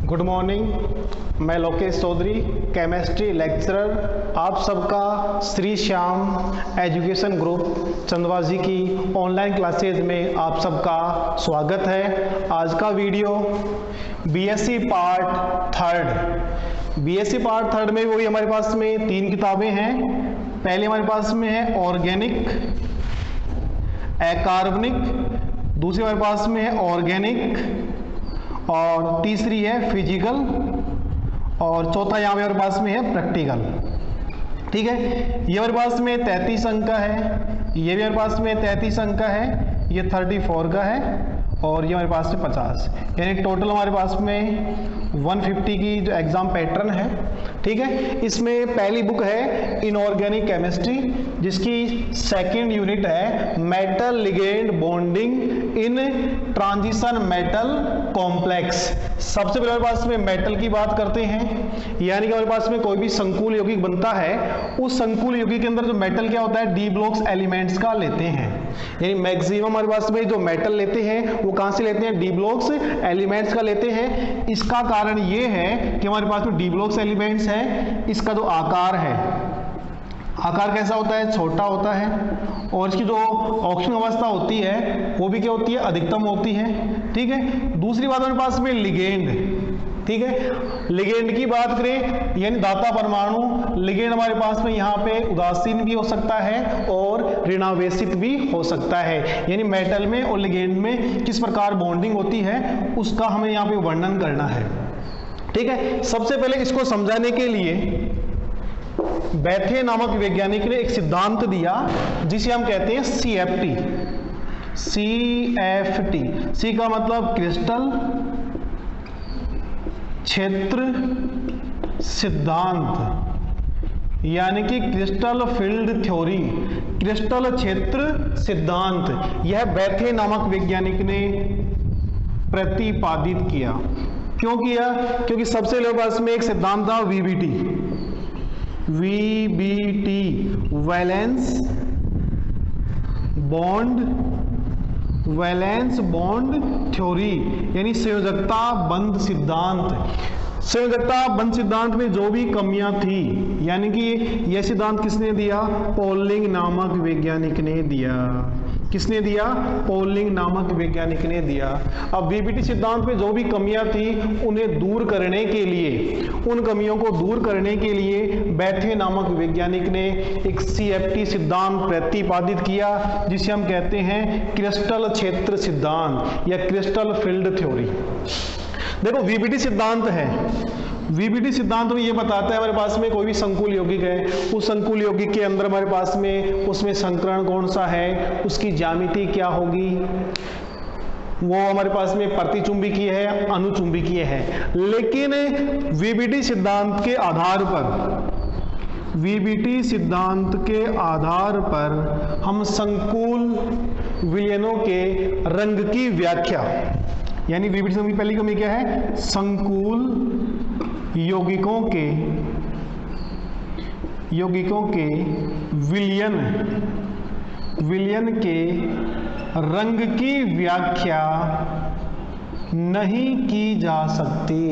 Good morning. मैं Lokesh Chaudhary, chemistry lecturer, आप सबका श्री श्याम एजुकेशन ग्रुप चंदवा जी की ऑनलाइन क्लासेज में आप सबका स्वागत है। आज का video BSc part third. BSc part third में वही हमारे पास में 3 किताबें हैं। पहले हमारे पास में है ऑर्गेनिक, अकार्बनिक, दूसरी हमारे पास में है ऑर्गेनिक और तीसरी है फिजिकल और चौथा यहाँ पे हमारे पास में है प्रैक्टिकल। ठीक है, ये हमारे पास में 33 अंक का है, ये भी हमारे पास में 33 अंक का है, ये 34 का है और ये हमारे पास में 50, यानी टोटल हमारे पास में 150 की जो एग्जाम पैटर्न है। ठीक है, इसमें पहली बुक है इनऑर्गेनिक केमिस्ट्री, जिसकी सेकंड यूनिट है metal ligand bonding in transition metal complex. सबसे पहले हमारे पास में मेटल की बात करते हैं, यानी कि हमारे पास में कोई भी संकुल यौगिक बनता है, उस संकुल यौगिक के अंदर जो मेटल क्या होता है, डी ब्लॉक्स एलिमेंट्स का लेते हैं। यानी मैक्सिमम हमारे पास में जो मेटल लेते हैं वो कहां से लेते हैं, डी ब्लॉक्स एलिमेंट्स का लेते हैं। इसका कारण ये है कि हमारे पास में डी ब्लॉक्स एलिमेंट्स है, इसका जो आकार है, आकार कैसा होता है, छोटा होता है और इसकी जो ऑक्सीजन अवस्था होती है वो भी क्या होती है, अधिकतम होती है। ठीक है, दूसरी बात हमारे पास में लिगेंड। ठीक है, लिगेंड की बात करें यानी दाता परमाणु, लिगेंड हमारे पास में यहाँ पे उदासीन भी हो सकता है और ऋणावेशित भी हो सकता है। यानी मेटल में और लिगेंड में किस प्रकार बॉन्डिंग होती है उसका हमें यहाँ पे वर्णन करना है। ठीक है, सबसे पहले इसको समझाने के लिए बैथे नामक वैज्ञानिक ने एक सिद्धांत दिया जिसे हम कहते हैं CFT। CFT, सी का मतलब क्रिस्टल क्षेत्र सिद्धांत, यानी कि क्रिस्टल फील्ड थ्योरी, क्रिस्टल क्षेत्र सिद्धांत। यह बैथे नामक वैज्ञानिक ने प्रतिपादित किया। क्यों किया? क्योंकि सबसे पहले पास में एक सिद्धांत था VBT, वैलेंस बॉन्ड थ्योरी, यानी संयोजकता बंध सिद्धांत। संयोजकता बंध सिद्धांत में जो भी कमियां थी, यानी कि यह सिद्धांत किसने दिया, पॉलिंग नामक वैज्ञानिक ने दिया। किसने दिया? पॉलिंग नामक वैज्ञानिक ने दिया। अब VBT सिद्धांत में जो भी कमियां थी उन्हें दूर करने के लिए, उन कमियों को दूर करने के लिए बैथे नामक वैज्ञानिक ने एक CFT सिद्धांत प्रतिपादित किया, जिसे हम कहते हैं क्रिस्टल क्षेत्र सिद्धांत या क्रिस्टल फील्ड थ्योरी। देखो, VBT सिद्धांत है, VBT सिद्धांत में ये बताता है हमारे पास में कोई भी संकुल यौगिक है, उस संकुल यौगिक के अंदर हमारे पास में उसमें संकरण कौन सा है, उसकी ज्यामिति क्या होगी, वो हमारे पास में प्रतिचुंबकीय है, अनुचुंबकीय है। लेकिन VBT सिद्धांत के आधार पर, VBT सिद्धांत के आधार पर हम संकुल विलयनों के रंग की व्याख्या, यानी VBT सिद्धांत की पहली कमी क्या है, संकुल यौगिकों के विलयन के रंग की व्याख्या नहीं की जा सकती।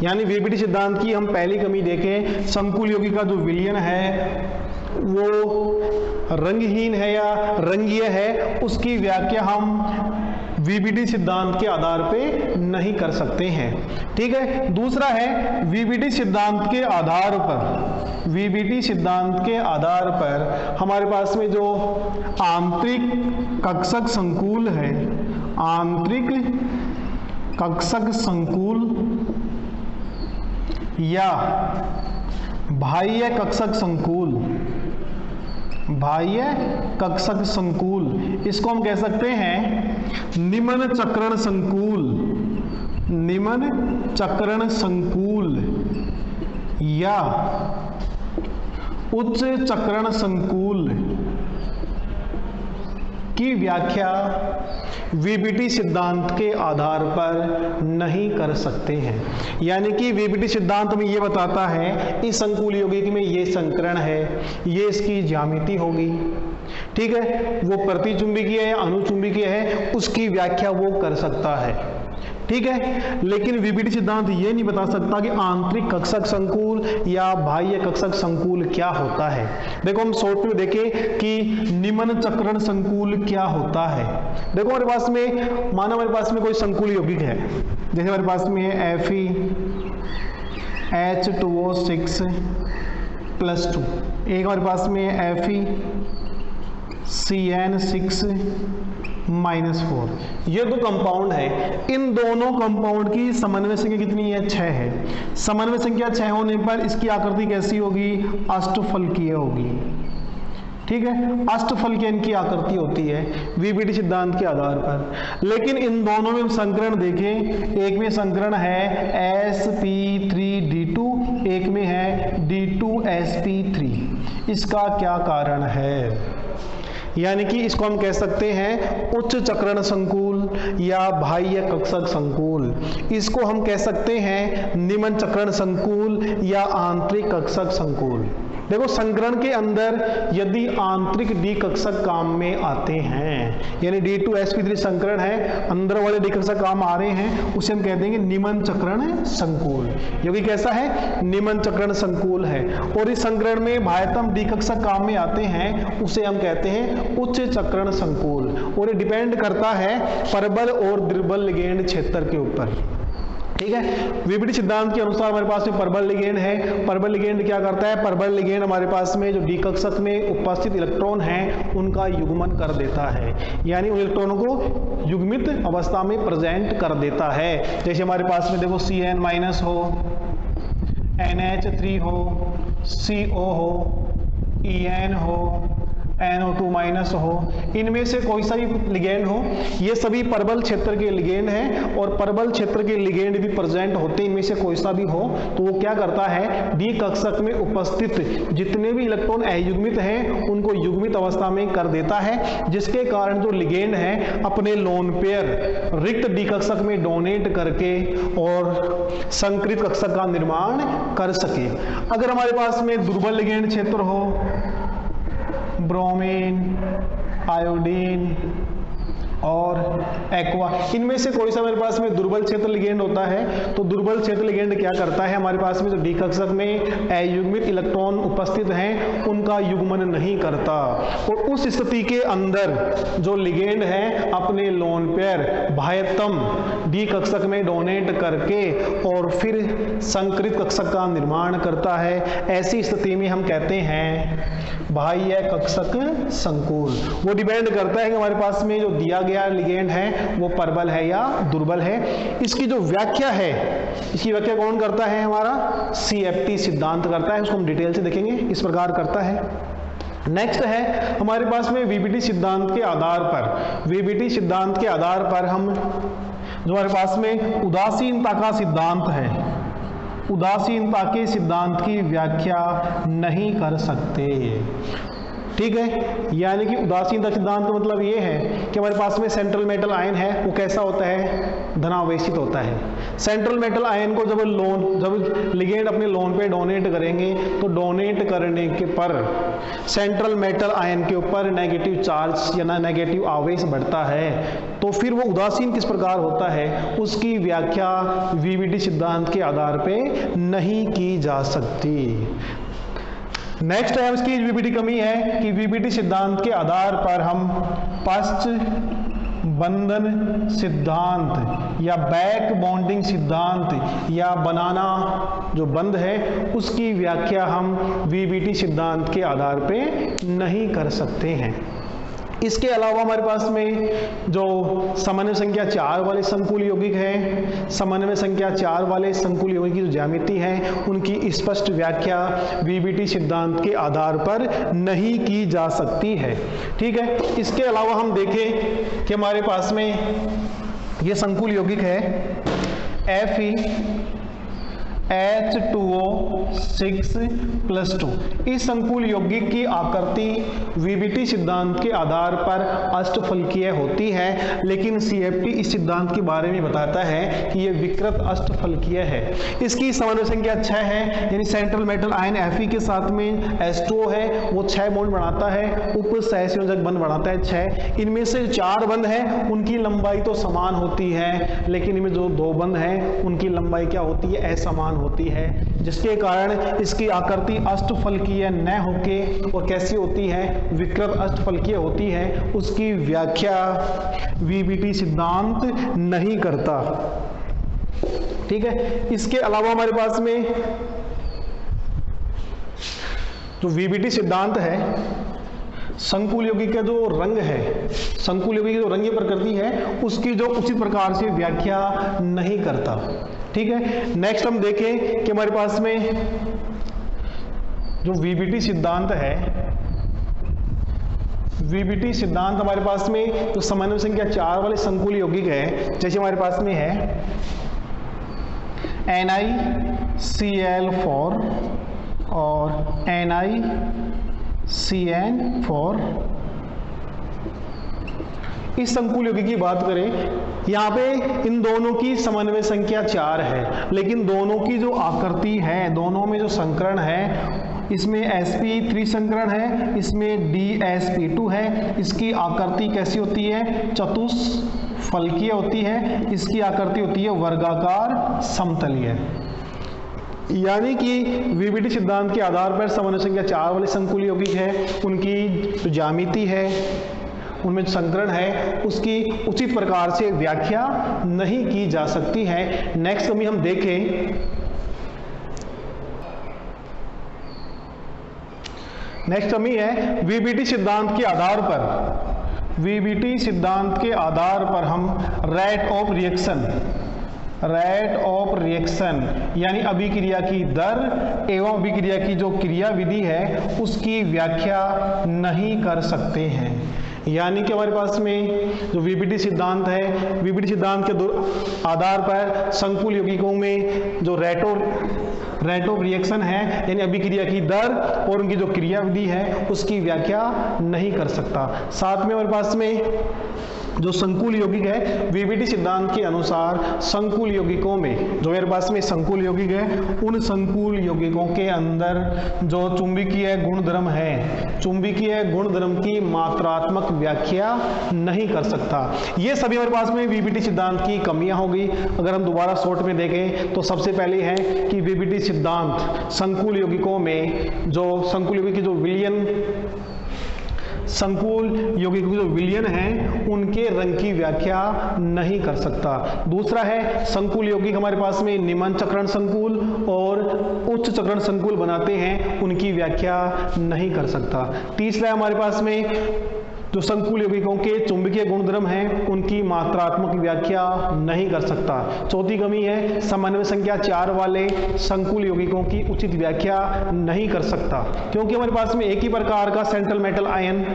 यानी VBT सिद्धांत की हम पहली कमी देखें, संकुल यौगिक का जो विलयन है वो रंगहीन है या रंगीय है, उसकी व्याख्या हम VBT सिद्धांत के आधार पे नहीं कर सकते हैं। ठीक है, दूसरा है VBT सिद्धांत के आधार पर, VBT सिद्धांत के आधार पर हमारे पास में जो आंतरिक कक्षक संकुल है, आंतरिक कक्षक संकुल या बाह्य कक्षक संकुल, बाह्य कक्षक संकुल, इसको हम कह सकते हैं निम्न चक्रण संकुल, निम्न चक्रण संकुल या उच्च चक्रण संकुल की व्याख्या VBT सिद्धांत के आधार पर नहीं कर सकते हैं। यानी कि VBT सिद्धांत में ये बताता है इस संकुल यौगिक में ये संकरण है, ये इसकी ज्यामिति होगी, ठीक है, वो प्रतिचुंबकीय है, अनुचुंबकीय है, उसकी व्याख्या वो कर सकता है। ठीक है। लेकिन वीबीडी सिद्धांत ये नहीं बता सकता कि आंतरिक कक्षक संकुल या बाह्य कक्षक संकुल क्या होता है। देखो हम शॉर्ट में देखें कि निम्न चक्रण संकुल क्या होता है। देखो हमारे पास में, माना हमारे पास में कोई संकुल यौगिक है, जैसे हमारे पास में है FeH2O6 + 2, एक हमारे पास में है FeCN6 -4। ये दो कंपाउंड है, इन दोनों कंपाउंड की समन्वय संख्या कितनी है? 6 है। समन्वय संख्या 6 होने पर इसकी आकृति कैसी होगी? अष्टफलकीय होगी। ठीक है, अष्टफलकीय इनकी आकृति होती है वीबीडी सिद्धांत के आधार पर। लेकिन इन दोनों में संकरण देखें, एक में संकरण है sp3d2, एक में है d2sp3। इसका क्या कारण है? यानी कि इसको हम कह सकते हैं उच्च चक्रण संकुल या बाह्य कक्षक संकुल, इसको हम कह सकते हैं निम्न चक्रण संकुल या आंतरिक कक्षक संकुल। देखो संकरण के अंदर यदि आंतरिक डी कक्षक काम में आते हैं, यानी D2sp3 संकरण है, अंदर वाले डी कक्षक काम आ रहे हैं, उसे हम कहते हैं निम्न चक्रण संकुल। यदि कैसा है? निम्न चक्रण संकुल है। और इस संकरण में बाह्यतम डी कक्षक काम में आते हैं, उसे हम कहते हैं उच्च चक्रण संकुल। और ये डिपेंड करता है प्रबल और दुर्बल लिगेंड क्षेत्र के ऊपर। ठीक है, वीबीडी सिद्धांत के अनुसार हमारे पास में प्रबल लिगेंड है। प्रबल लिगेंड क्या करता है? प्रबल लिगेंड हमारे पास में जो डी कक्षक में उपस्थित इलेक्ट्रॉन हैं उनका युग्मन कर देता है, यानी उन इलेक्ट्रॉनों को युग्मित अवस्था में प्रेजेंट कर देता है। जैसे हमारे पास में देखो Cn- हो, NH3 हो, CO हो, En हो, NO2- हो, इनमें से कोई सा भी लिगेंड हो, ये सभी प्रबल क्षेत्र के लिगेंड हैं। और प्रबल क्षेत्र के लिगेंड भी प्रेजेंट होते हैं, इनमें से कोई सा भी हो तो वो क्या करता है? डी कक्षक में उपस्थित जितने भी इलेक्ट्रॉन अयुग्मित हैं उनको युग्मित अवस्था में कर देता है, जिसके कारण जो लिगेंड है अपने लोन पेयर रिक्त डी कक्षक में डोनेट करके और संकृत कक्षक का निर्माण कर सके। अगर हमारे पास में दुर्बल लिगेंड क्षेत्र हो, ब्रोमीन, आयोडीन और एक्वा, इनमें से कोई सा मेरे पास में दुर्बल क्षेत्र लिगेंड होता है, तो दुर्बल क्षेत्र लिगेंड क्या करता है? हमारे पास में जो डी कक्षक में अयुग्मित इलेक्ट्रॉन उपस्थित हैं उनका युग्मन नहीं करता। और उस स्थिति के अंदर जो लिगेंड है अपने लोन पेयर बाह्यतम डी कक्षक में डोनेट करके और फिर संकृत कक्षक का निर्माण करता है। ऐसी स्थिति में हम कहते हैं बाह्य कक्षक संकुल। वो डिपेंड करता है कि हमारे पास में जो दिया गया लिगेंड है वो प्रबल है या दुर्बल है। इसकी जो व्याख्या है, इसकी व्याख्या कौन करता है? हमारा CFT सिद्धांत करता है। उसको हम डिटेल से देखेंगे, इस प्रकार करता है। नेक्स्ट है हमारे पास में वीबीडी सिद्धांत के आधार पर, वीबीडी सिद्धांत के आधार पर हम जो हमारे पास में उदासीनता का सिद्धांत है, उदासीनता के सिद्धांत की व्याख्या नहीं कर सकते। ठीक है, यानी कि उदासीनता सिद्धांत का मतलब ये है कि हमारे पास में सेंट्रल मेटल आयन है, वो कैसा होता है? धनावेशित होता है। सेंट्रल मेटल आयन को जब लिगेंड अपने लोन पे डोनेट करेंगे तो डोनेट करने के पर सेंट्रल मेटल आयन के ऊपर नेगेटिव चार्ज या नेगेटिव आवेश बढ़ता है, तो फिर वो उदासीन किस प्रकार होता है उसकी व्याख्या वीबीडी सिद्धांत के आधार पे नहीं की जा सकती। नेक्स्ट है इसकी वीबीडी कमी है कि वीबीडी सिद्धांत के आधार पर हम पश्च बंधन सिद्धांत या बैक बॉन्डिंग सिद्धांत या बनाना जो बंध है उसकी व्याख्या हम वीबीडी सिद्धांत के आधार पे नहीं कर सकते हैं। इसके अलावा हमारे पास में जो समन्वय संख्या 4 वाले संकुल यौगिक हैं, समन्वय संख्या 4 वाले संकुल यौगिक की जो ज्यामिति है उनकी स्पष्ट व्याख्या वीबीडी सिद्धांत के आधार पर नहीं की जा सकती है। ठीक है, इसके अलावा हम देखें कि हमारे पास में ये संकुल यौगिक है H2O6+2। इस संकुल यौगिक की आकृति वीबीटी सिद्धांत के आधार पर अष्टफलकीय होती है, लेकिन सीएफटी इस सिद्धांत के बारे में बताता है कि यह विकृत अष्टफलकीय है। इसकी समन्वय संख्या 6 है, यानी सेंट्रल मेटल आयन Fe के साथ में H2O है, वो 6 बॉन्ड बनाता है, उप सहसंयोजक बंध बनाता है 6। इनमें से 4 बंध हैं उनकी लंबाई तो समान होती है, लेकिन इनमें जो 2 बंध हैं उनकी लंबाई क्या होती है, असमान होती है, जिसके कारण इसकी आकृति अष्टफलकीय न होके और कैसी होती है, विकृत अष्टफलकीय होती है। उसकी व्याख्या वीबीटी सिद्धांत नहीं करता। ठीक है। इसके अलावा हमारे पास में जो वीबीटी सिद्धांत है, संकुल यौगिक का जो रंग है, संकुल यौगिक की जो रंगीय प्रकृति है, उसकी जो उचित प्रकार से व्याख्या नहीं करता। ठीक है। नेक्स्ट हम देखें कि हमारे पास में जो वीबीटी सिद्धांत है, वीबीटी सिद्धांत हमारे पास में जो समन्वय संख्या 4 वाले संकुल यौगिक है, जैसे हमारे पास में है NiCl4 और NiCN4। इस संकुल यौगिक की बात करें, यहाँ पे इन दोनों की समन्वय संख्या 4 है, लेकिन दोनों की जो आकृति है, दोनों में जो संकरण है, इसमें sp3 संकरण है, इसमें dsp2 है। इसकी आकृति कैसी होती है, चतुष्फलकीय होती है। इसकी आकृति होती है वर्गाकार समतलीय। यानी कि वीबीटी सिद्धांत के आधार पर समन्वय संख्या 4 वाले संकुल यौगिक है, उनकी जो ज्यामिति है, उनमें जो संकरण है, उसकी उचित प्रकार से व्याख्या नहीं की जा सकती है। नेक्स्ट कमी हम देखें, नेक्स्ट कमी है वीबीटी सिद्धांत के आधार पर, वीबीटी सिद्धांत के आधार पर हम रेट ऑफ रिएक्शन यानी अभिक्रिया की दर एवं अभिक्रिया की जो क्रिया विधि है, उसकी व्याख्या नहीं कर सकते हैं। यानी कि हमारे पास में जो वीबीटी सिद्धांत है, वीबीटी सिद्धांत के आधार पर संकुल यौगिकों में जो रेट ऑफ रिएक्शन है, यानी अभिक्रिया की दर और उनकी जो क्रिया विधि है, उसकी व्याख्या नहीं कर सकता। साथ में हमारे पास में जो संकुल यौगिक है, वीबीटी सिद्धांत के अनुसार संकुल यौगिकों में जो मेरे पास में संकुल यौगिक है, उन संकुल यौगिकों के अंदर जो चुंबकीय गुणधर्म है, चुंबकीय गुणधर्म की मात्रात्मक व्याख्या नहीं कर सकता। ये सभी हमारे पास में वीबीटी सिद्धांत की कमियां होगी। अगर हम दोबारा शॉर्ट में देखें तो सबसे पहले है कि वीबीटी सिद्धांत संकुल यौगिकों में जो संकुल यौगिक की जो विलयन, संकुल यौगिक जो विलयन हैं, उनके रंग की व्याख्या नहीं कर सकता। दूसरा है संकुल यौगिक हमारे पास में निम्न चक्रण संकुल और उच्च चक्रण संकुल बनाते हैं, उनकी व्याख्या नहीं कर सकता। तीसरा हमारे पास में जो संकुल यौगिकों के चुंबकीय गुणधर्म हैं, उनकी मात्रात्मक व्याख्या नहीं कर सकता। चौथी कमी है समन्वय संख्या 4 वाले संकुल यौगिकों की उचित व्याख्या नहीं कर सकता, क्योंकि हमारे पास में एक ही प्रकार का सेंट्रल मेटल आयन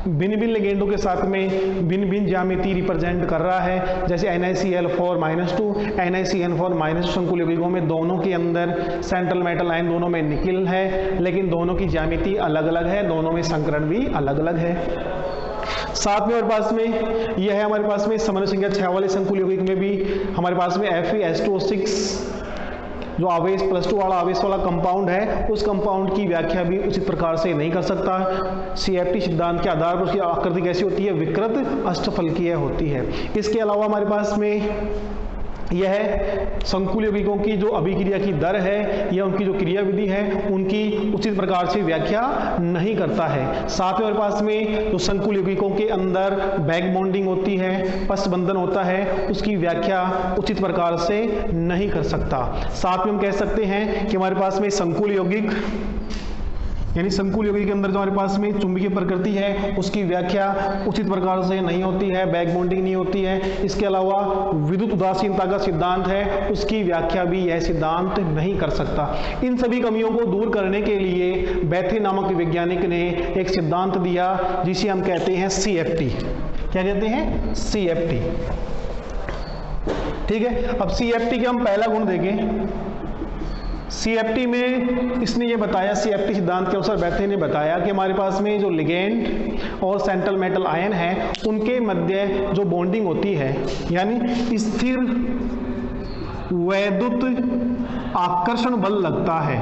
भिन्न भिन्न लिगेंडों के साथ में भिन्न भिन्न ज्यामिति रिप्रेजेंट कर रहा है। जैसे NiCl4-2, NiCN4- संकुल यौगिकों में दोनों के अंदर सेंट्रल मेटल आयन दोनों में निकिल है, लेकिन दोनों की ज्यामिति अलग अलग है, दोनों में संकरण भी अलग अलग है। साथ में हमारे पास में यह है, हमारे पास में समन्वय संख्या 6 वाले संकुल यौगिक में भी हमारे पास में FeH2O6 जो आवेश +2 वाला आवेश वाला कंपाउंड है, उस कंपाउंड की व्याख्या भी उचित प्रकार से नहीं कर सकता। CFT सिद्धांत के आधार पर उसकी आकृति कैसी होती है, विकृत अष्टफलकीय होती है। इसके अलावा हमारे पास में यह संकुल यौगिकों की जो अभिक्रिया की दर है या उनकी जो क्रिया विधि है, उनकी उचित प्रकार से व्याख्या नहीं करता है। साथ में हमारे पास में जो संकुल यौगिकों के अंदर बैक बॉन्डिंग होती है, पश्च बंधन होता है, उसकी व्याख्या उचित प्रकार से नहीं कर सकता। साथ में हम कह सकते हैं कि हमारे पास में संकुल यौगिक यानी संकुल यौगिक के अंदर जो हमारे पास में चुंबकीय प्रकृति है, उसकी व्याख्या उचित प्रकार से नहीं होती है, बैक बॉन्डिंग नहीं होती है। इसके अलावा विद्युत उदासीनता का सिद्धांत है, उसकी व्याख्या भी यह सिद्धांत नहीं कर सकता। इन सभी कमियों को दूर करने के लिए बैथे नामक वैज्ञानिक ने एक सिद्धांत दिया, जिसे हम कहते हैं CFT। क्या कहते हैं? CFT। ठीक है। अब CFT के हम पहला गुण देखें। CFT में इसने ये बताया, CFT सिद्धांत के अनुसार बैथे ने बताया कि हमारे पास में जो लिगेंड और सेंट्रल मेटल आयन है उनके मध्य जो बॉन्डिंग होती है, यानी स्थिर वैद्युत आकर्षण बल लगता है।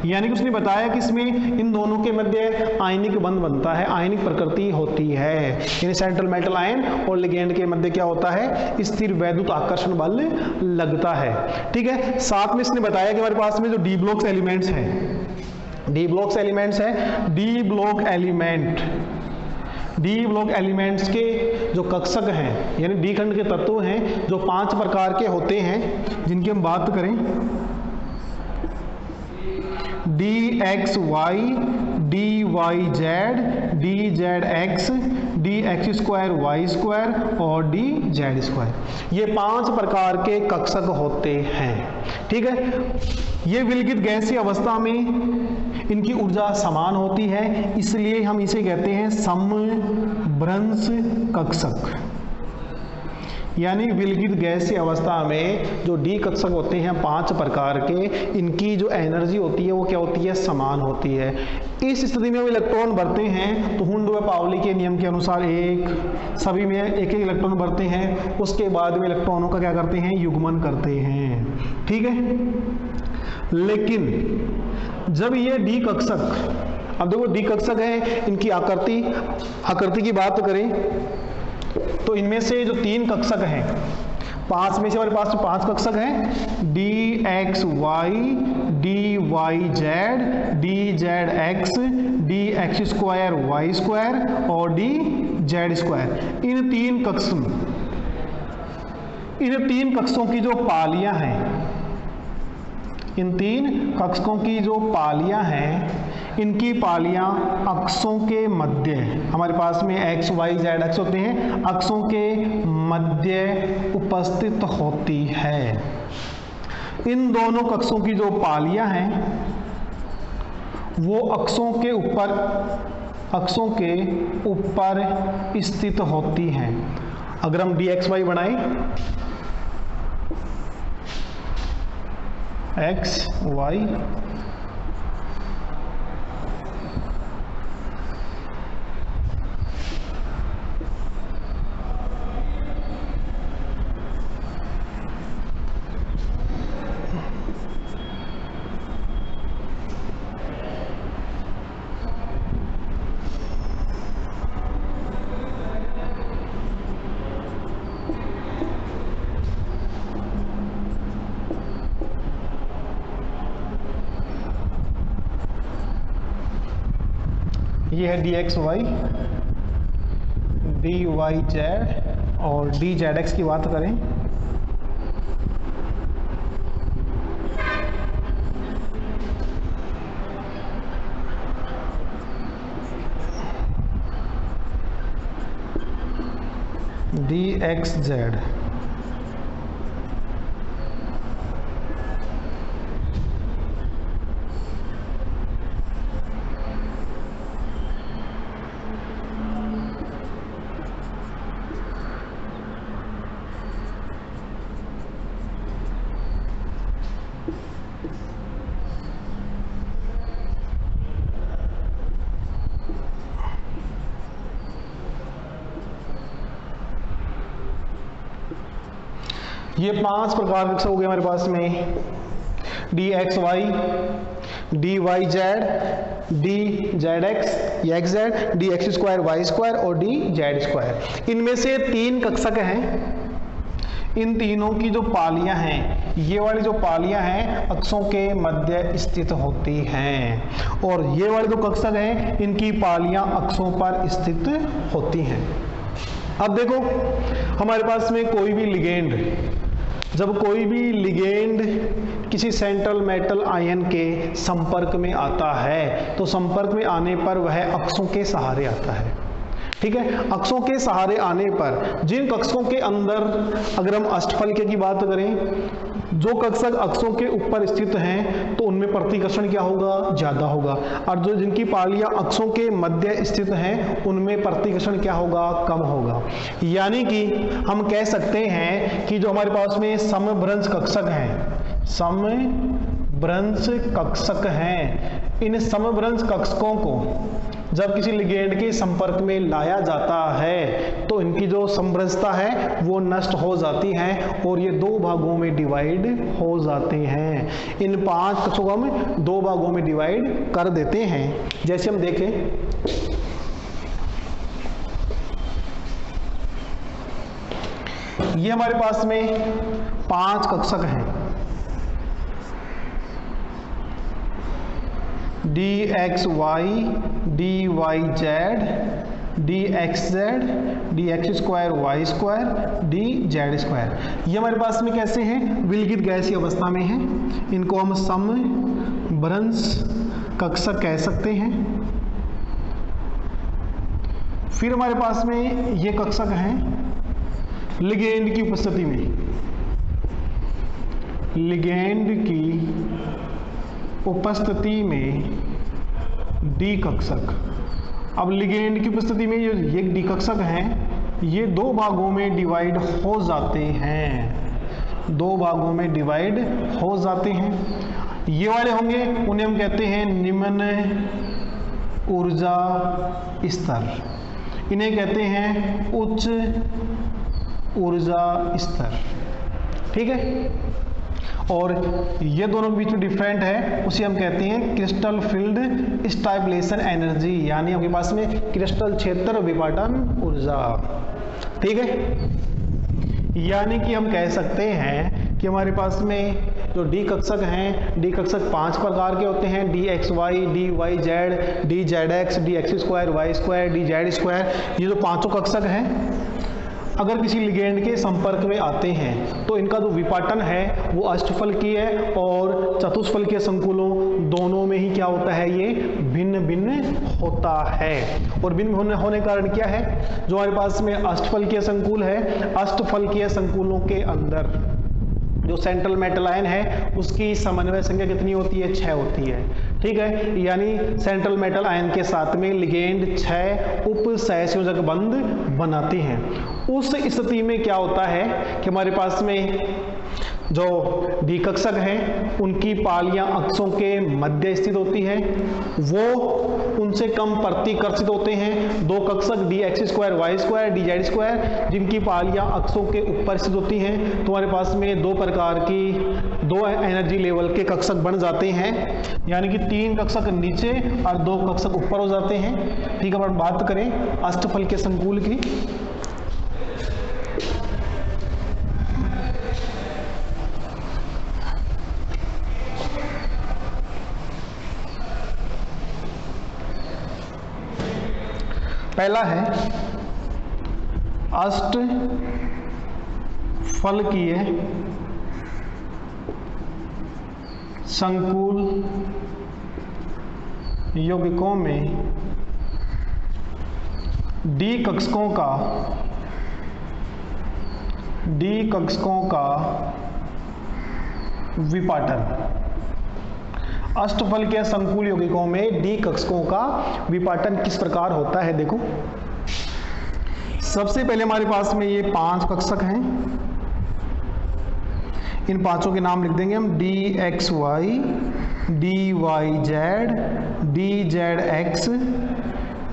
यानी कि उसने बताया कि इसमें इन दोनों के मध्य आयनिक बंध बनता है, आयनिक प्रकृति होती है। यानी सेंट्रल मेटल आयन और लिगेंड के मध्य क्या होता है, स्थिर वैद्युत आकर्षण बल लगता है। ठीक है, साथ में इसने बताया कि हमारे पास में जो डी ब्लॉक्स एलिमेंट्स हैं, डी ब्लॉक्स एलिमेंट्स है, डी ब्लॉक एलिमेंट्स के जो कक्षक हैं, यानी डी खंड के तत्व हैं, जो 5 प्रकार के होते हैं, जिनकी हम बात करें DXY, DYZ, DZX, DX2, Y2 और DZ2। ये 5 प्रकार के कक्षक होते हैं। ठीक है, ये विलगित गैसीय अवस्था में इनकी ऊर्जा समान होती है, इसलिए हम इसे कहते हैं समभ्रंश कक्षक। यानी विलगित गैसीय अवस्था में जो डी कक्षक होते हैं 5 प्रकार के, इनकी जो एनर्जी होती है वो क्या होती है, समान होती है। इस स्थिति में वो इलेक्ट्रॉन भरते हैं तो हुंड व पाउली के नियम के अनुसार सभी में एक इलेक्ट्रॉन भरते हैं, उसके बाद में इलेक्ट्रॉनों का क्या करते हैं, युग्मन करते हैं। ठीक है, लेकिन जब ये डी कक्षक, अब देखो डी कक्षक है, इनकी आकृति की बात करें तो इनमें से जो 3 कक्षक हैं, 5 में से हमारे पास 5 कक्षक हैं, DXY, DYZ, DZX, DX2, Y2 और DZ2। इन 3 कक्षों की जो पालियां हैं, इन 3 कक्षकों की जो पालियां हैं, इनकी पालियां अक्षों के मध्य, हमारे पास में X, Y, Z अक्ष होते हैं, अक्षों के मध्य उपस्थित होती है। इन दोनों कक्षों की जो पालियां हैं वो अक्षों के ऊपर स्थित होती हैं। अगर हम DXY बनाएं, X, Y, ये है DXY, DYZ और DZX की बात करें DXZ। ये 5 प्रकार के हो गए हमारे पास में, DXY, DYZ, DZX, XZ, DX2, Y2 और DZ2। इनमें से 3 कक्षक हैं। इन तीनों की जो पालियां हैं, ये वाली जो पालियां हैं अक्षों के मध्य स्थित होती हैं, और ये वाले जो कक्षक हैं इनकी पालियां अक्षों पर स्थित होती हैं। अब देखो हमारे पास में कोई भी लिगेंड, जब कोई भी लिगेंड किसी सेंट्रल मेटल आयन के संपर्क में आता है तो संपर्क में आने पर वह अक्षों के सहारे आता है। ठीक है, अक्षों के सहारे आने पर जिन कक्षकों के अंदर, अगर हम अष्टफलके की बात करें, जो कक्षक अक्षों के ऊपर स्थित हैं तो उनमें प्रतिकर्षण क्या होगा, ज्यादा होगा, और जो जिनकी पालियां अक्षों के मध्य स्थित हैं उनमें प्रतिकर्षण क्या होगा, कम होगा। यानी कि हम कह सकते हैं कि जो हमारे पास में समभ्रंश कक्षक हैं, समभ्रंश कक्षक हैं। इन समभ्रंश कक्षकों को जब किसी लिगेंड के संपर्क में लाया जाता है तो इनकी जो समभ्रंशता है वो नष्ट हो जाती है और ये दो भागों में डिवाइड हो जाते हैं। इन 5 कक्षकों को हम 2 भागों में डिवाइड कर देते हैं। जैसे हम देखें, ये हमारे पास में 5 कक्षक हैं, dxy, dyz, dxz, dx2 y square, dz2। ये हमारे पास में कैसे हैं? विलगित गैसीय अवस्था में हैं। इनको हम समभ्रंश कक्षक कह सकते हैं। फिर हमारे पास में ये कक्षक हैं लिगेंड की उपस्थिति में, लिगेंड की उपस्थिति में डी कक्षक। अब लिगेंड की उपस्थिति में ये डी कक्षक हैं, ये 2 भागों में डिवाइड हो जाते हैं, 2 भागों में डिवाइड हो जाते हैं। ये वाले होंगे उन्हें हम कहते हैं निम्न ऊर्जा स्तर, इन्हें कहते हैं उच्च ऊर्जा स्तर। ठीक है, और ये दोनों बीच में डिफरेंट है, उसे हम कहते हैं क्रिस्टल फील्ड स्टेबलाइजेशन एनर्जी, यानी आपके पास में क्रिस्टल क्षेत्र विपाटन ऊर्जा। ठीक है, यानी कि हम कह सकते हैं कि हमारे पास में जो डी कक्षक हैं, डी कक्षक 5 प्रकार के होते हैं, dxy, dyz, dzx, dx2 y square, dz2। ये जो 5 कक्षक हैं अगर किसी लिगेंड के संपर्क में आते हैं तो इनका जो विपाटन है वो अष्टफलकीय और चतुष्फलकीय संकुलों दोनों में ही क्या होता है, ये भिन्न भिन्न होता है। और भिन्न होने कारण क्या है, जो हमारे पास में अष्टफलकीय संकुल है, अष्टफलकीय संकुलों के अंदर जो सेंट्रल मेटल आयन है उसकी समन्वय संख्या कितनी होती है? 6 होती है। ठीक है, यानी सेंट्रल मेटल आयन के साथ में लिगेंड 6 उप सहसंयोजक बंध बनाते हैं। उस स्थिति में क्या होता है कि हमारे पास में जो डी कक्षक हैं उनकी पालियां अक्षों के मध्य स्थित होती है, वो उनसे कम प्रतिकर्षित होते हैं। 2 कक्षक dx2 y स्क्वायर, dz2 जिनकी पालियां अक्षों के ऊपर स्थित होती हैं। तुम्हारे पास में 2 प्रकार की 2 एनर्जी लेवल के कक्षक बन जाते हैं, यानी कि 3 कक्षक नीचे और 2 कक्षक ऊपर हो जाते हैं। ठीक है, अब बात करें अष्टफलकीय संकुल की। पहला है अष्टफलकीय संकुल यौगिकों में डी कक्षकों का विपाटन। अष्टफलकीय संकुल यौगिकों में डी कक्षकों का विपाटन किस प्रकार होता है? देखो, सबसे पहले हमारे पास में ये 5 कक्षक हैं, इन 5 के नाम लिख देंगे हम, dxy, dyz, dzx,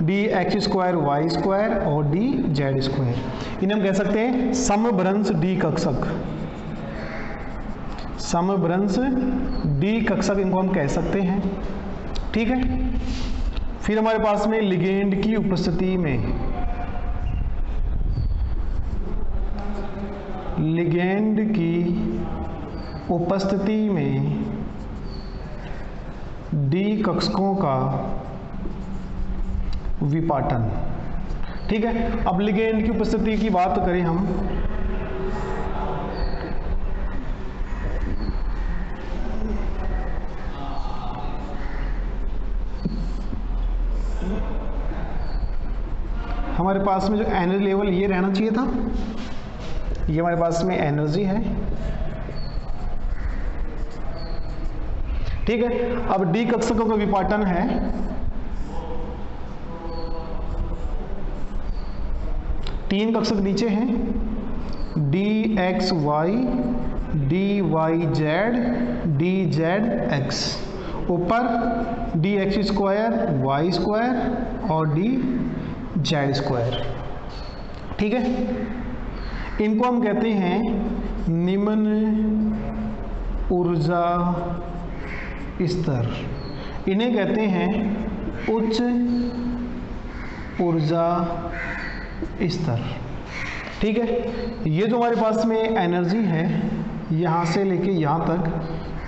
dx2 y square और dz2। इन्हें हम कह सकते हैं समभ्रंश डी कक्षक, समभ्रंश डी कक्षक इनको हम कह सकते हैं। ठीक है, फिर हमारे पास में लिगेंड की उपस्थिति में, लिगेंड की उपस्थिति में डी कक्षकों का विपाटन। ठीक है, अब लिगेंड की उपस्थिति की बात करें हम, हमारे पास में जो एनर्जी लेवल ये रहना चाहिए था, ये हमारे पास में एनर्जी है। ठीक है, अब डी कक्षकों का विपाटन है, तीन कक्षक नीचे हैं, dxy, D Y Z D Z X, ऊपर D X square Y square और डी जेड स्क्वायर। ठीक है, इनको हम कहते हैं निम्न ऊर्जा स्तर, इन्हें कहते हैं उच्च ऊर्जा स्तर। ठीक है, ये जो हमारे पास में एनर्जी है यहाँ से लेके यहाँ तक,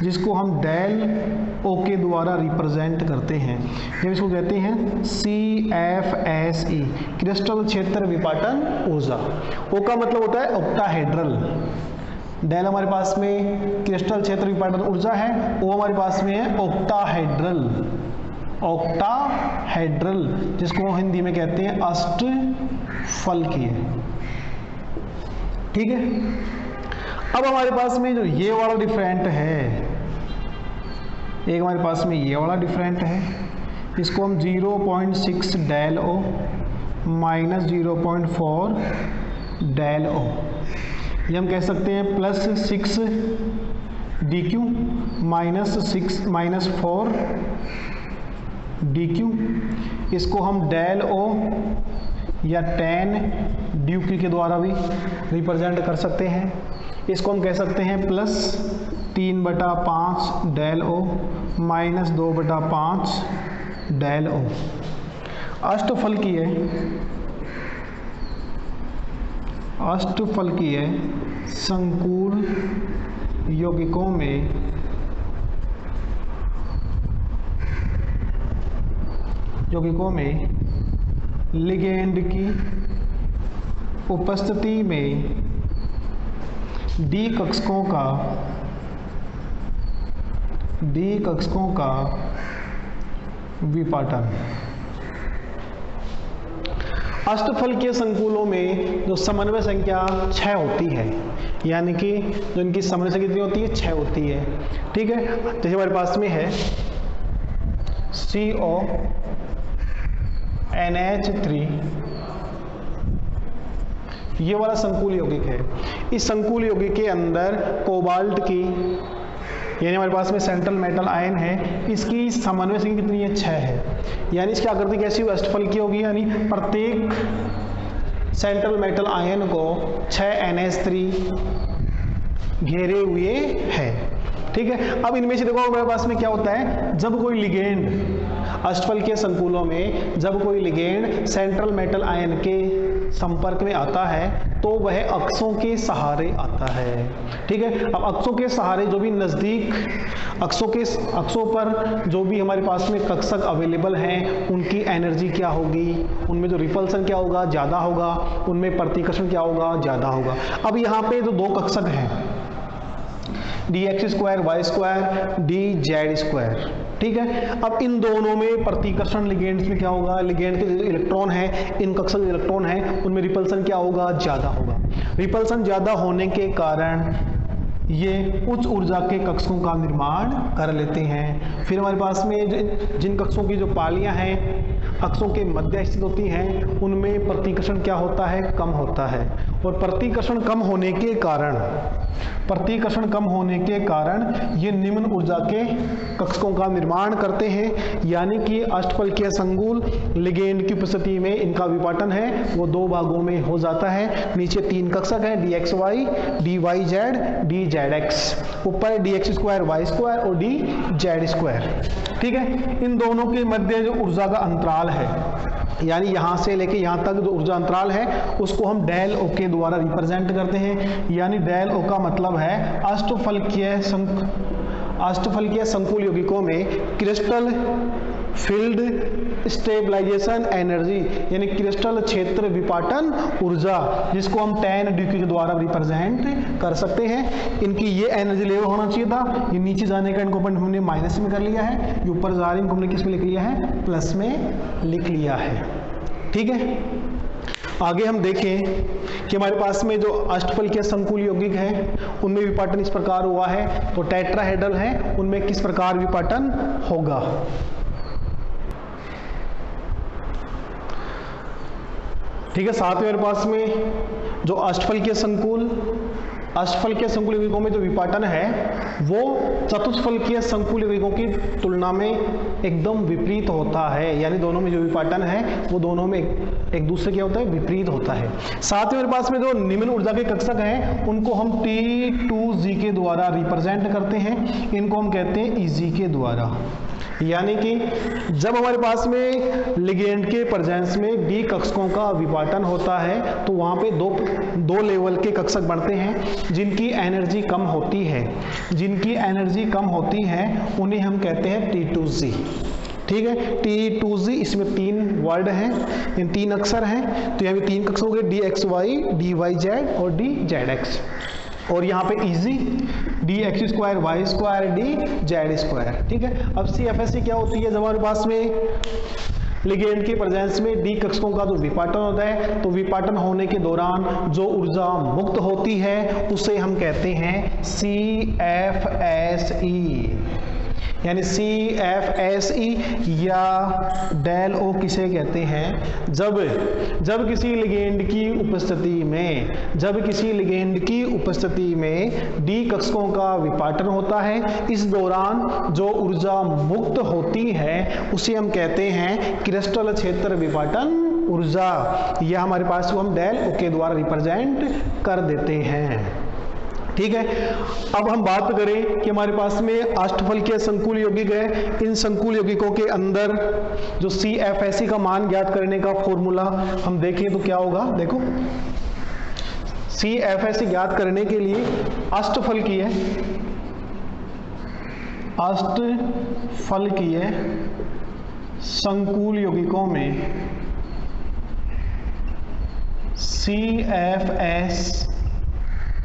जिसको हम डेल ओ के द्वारा रिप्रेजेंट करते हैं, जब इसको कहते हैं CFSE, क्रिस्टल क्षेत्र विपाटन ऊर्जा। ओ का मतलब होता है ऑक्टाहेड्रल, डेल हमारे पास में क्रिस्टल क्षेत्र विपाटन ऊर्जा है, ओ हमारे पास में है ऑक्टाहेड्रल, ऑक्टाहेड्रल जिसको हिंदी में कहते हैं अष्टफलकीय। ठीक है, अब हमारे पास में जो ये वाला डिफरेंट है, एक हमारे पास में ये वाला डिफरेंट है, इसको हम 0.6 del O minus 0.4 del O, ये हम कह सकते हैं +6 D Q minus 4 D Q, इसको हम डेल ओ या 10 ड्यू क्यू के द्वारा भी रिप्रेजेंट कर सकते हैं। इसको हम कह सकते हैं +3/5 del O minus 2/5 del O. अष्टफलकीय संकुल यौगिकों में लिगेंड की उपस्थिति में डी कक्षकों का विपाटन। अष्टफलकीय संकुलों में जो समन्वय संख्या 6 होती है, यानी कि जो इनकी समन्वय संख्या कितनी होती है, 6 होती है। ठीक है, जैसे हमारे पास में है CONH3, ये वाला संकुल यौगिक है। इस संकुल यौगिक के अंदर कोबाल्ट की, यानी हमारे पास में सेंट्रल मेटल आयन है, इसकी समन्वय संख्या कितनी है, 6 है। यानी इसकी आकृति कैसी होगी, अष्टफलकीय होगी, यानी प्रत्येक सेंट्रल मेटल आयन को 6 NH3 घेरे हुए है। ठीक है, अब इनमें से देखो हमारे पास में क्या होता है, जब कोई लिगेंड अष्टफलकीय संकुलों में जब कोई लिगेंड सेंट्रल मेटल आयन के संपर्क में आता है तो वह अक्षों के सहारे आता है। ठीक है, अब अक्षों के सहारे जो भी नज़दीक अक्षों पर जो भी हमारे पास में कक्षक अवेलेबल हैं, उनकी एनर्जी क्या होगी, उनमें जो रिपल्सन क्या होगा, ज़्यादा होगा, उनमें प्रतिकर्षण क्या होगा, ज़्यादा होगा। अब यहाँ पे जो 2 कक्षक हैं, dx² y² dz², ठीक है, अब इन दोनों में प्रतिकर्षण लिगेंड्स में क्या होगा, लिगेंड के जो इलेक्ट्रॉन है, इन कक्षक इलेक्ट्रॉन है, उनमें रिपल्सन क्या होगा, ज़्यादा होगा। रिपल्सन ज़्यादा होने के कारण ये उच्च ऊर्जा के कक्षकों का निर्माण कर लेते हैं। फिर हमारे पास में जिन कक्षों की जो पालियां हैं अक्षों के मध्य स्थित होती हैं, उनमें प्रतिकर्षण क्या होता है, कम होता है। और प्रतिकर्षण कम होने के कारण ये निम्न ऊर्जा के कक्षकों का निर्माण करते हैं। यानी कि अष्टफलकीय संकुल लिगेंड की उपस्थिति में इनका विपाटन है वो 2 भागों में हो जाता है। नीचे 3 कक्षक हैं, dxy dyz dzx, ऊपर dx² y² और dz²। ठीक है, इन दोनों के मध्य जो ऊर्जा का अंतराल है, यानी यहाँ से लेके यहाँ तक जो ऊर्जा अंतराल है, उसको हम डेल ओ के द्वारा रिप्रेजेंट करते हैं। यानी डेल ओ का मतलब है अष्टफलकीय संकुल यौगिकों में क्रिस्टल फील्ड स्टेबलाइजेशन एनर्जी, यानी क्रिस्टल क्षेत्र विपाटन ऊर्जा, जिसको हम 10 डी के द्वारा रिप्रेजेंट कर सकते हैं। इनकी ये एनर्जी लेवल होना चाहिए था, ये नीचे जाने का इनको हमने माइनस में कर लिया है, ये ऊपर जा रहे हैं, हमने किस में लिख लिया है, प्लस में लिख लिया है। ठीक है, आगे हम देखें कि हमारे पास में जो अष्टफलकीय संकुल यौगिक है उनमें विपाटन इस प्रकार हुआ है, तो टेट्राहेड्रल है, उनमें किस प्रकार विपाटन होगा। ठीक है, साथ में हमारे पास में जो अष्टफलकीय संकुल अष्टफलकीय संकुल यौगिकों में जो विपाटन है वो चतुष्फलकीय संकुल यौगिकों की तुलना में एकदम विपरीत होता है, यानी दोनों में जो विपाटन है वो दोनों में एक दूसरे क्या होता है, विपरीत होता है। साथ ही मेरे पास में जो निम्न ऊर्जा के कक्षक हैं उनको हम T2G के द्वारा रिप्रेजेंट करते हैं, इनको हम कहते हैं EG के द्वारा। यानी कि जब हमारे पास में लिगेंड के प्रेजेंस में डी कक्षकों का विपाटन होता है तो वहाँ पे दो लेवल के कक्षक बनते हैं जिनकी एनर्जी कम होती है, उन्हें हम कहते हैं T2G। ठीक है, T2G, इसमें 3 वर्ड हैं, इन 3 अक्षर हैं, तो यहाँ पे 3 कक्षक हो गए, DXY, DYZ और DZX। और यहाँ पे easy dx square Y square dz square. ठीक है, अब CFSE क्या होती है, जब हमारे पास में लिगेंड के प्रेजेंस में डी कक्षकों का जो विपाटन होता है तो विपाटन होने के दौरान जो ऊर्जा मुक्त होती है उसे हम कहते हैं CFSE। यानी CFSE या डेल ओ किसे कहते हैं, जब किसी लिगेंड की उपस्थिति में डी कक्षकों का विपाटन होता है, इस दौरान जो ऊर्जा मुक्त होती है उसे हम कहते हैं क्रिस्टल क्षेत्र विपाटन ऊर्जा, यह हमारे पास को हम डेल ओ के द्वारा रिप्रेजेंट कर देते हैं। ठीक है, अब हम बात करें कि हमारे पास में अष्टफलकीय संकुल यौगिक है, इन संकुल यौगिकों के अंदर जो CFSE का मान ज्ञात करने का फॉर्मूला हम देखें तो क्या होगा। देखो, CFSE ज्ञात करने के लिए अष्टफलकीय संकुल यौगिकों में CFSE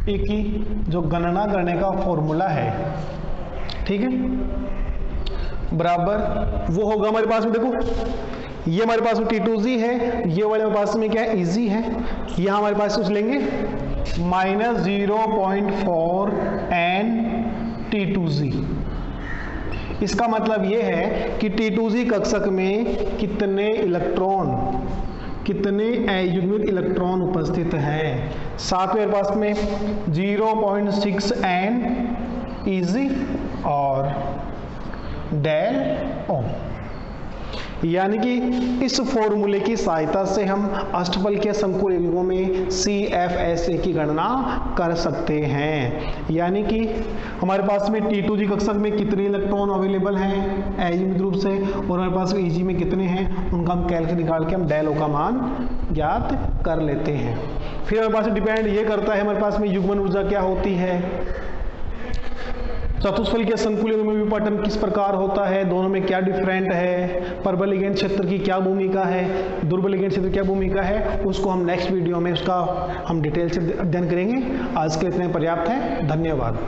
की जो गणना करने का फॉर्मूला है, ठीक है, बराबर वो होगा हमारे पास में, देखो ये हमारे पास में T2G है, ये वाले हमारे पास में क्या है, EG है, यहाँ हमारे पास कुछ लेंगे -0.4 N T2G। इसका मतलब ये है कि T2G कक्षक में कितने अयुग्मित इलेक्ट्रॉन उपस्थित हैं। साथ में मेरे पास में 0.6 N EG और डेल ओ। यानी कि इस फॉर्मूले की सहायता से हम अष्टफलकीय संकुल यौगिकों में CFSE की गणना कर सकते हैं। यानी कि हमारे पास में T2G कक्षक में कितने इलेक्ट्रॉन अवेलेबल हैं अयुग्मित रूप से, और हमारे पास में EG में कितने हैं, उनका हम कैलकुलेट निकाल के हम डेल ओ का मान ज्ञात कर लेते हैं। फिर हमारे पास डिपेंड ये करता है हमारे पास में युग्मन ऊर्जा क्या होती है, चतुष्फलकीय संकुल यौगिक में विपाटन किस प्रकार होता है, दोनों में क्या डिफरेंट है, प्रबल लिगेंड क्षेत्र की क्या भूमिका है, दुर्बल लिगेंड क्षेत्र की क्या भूमिका है, उसको हम नेक्स्ट वीडियो में उसका हम डिटेल से अध्ययन करेंगे। आज के लिए इतने पर्याप्त है। धन्यवाद।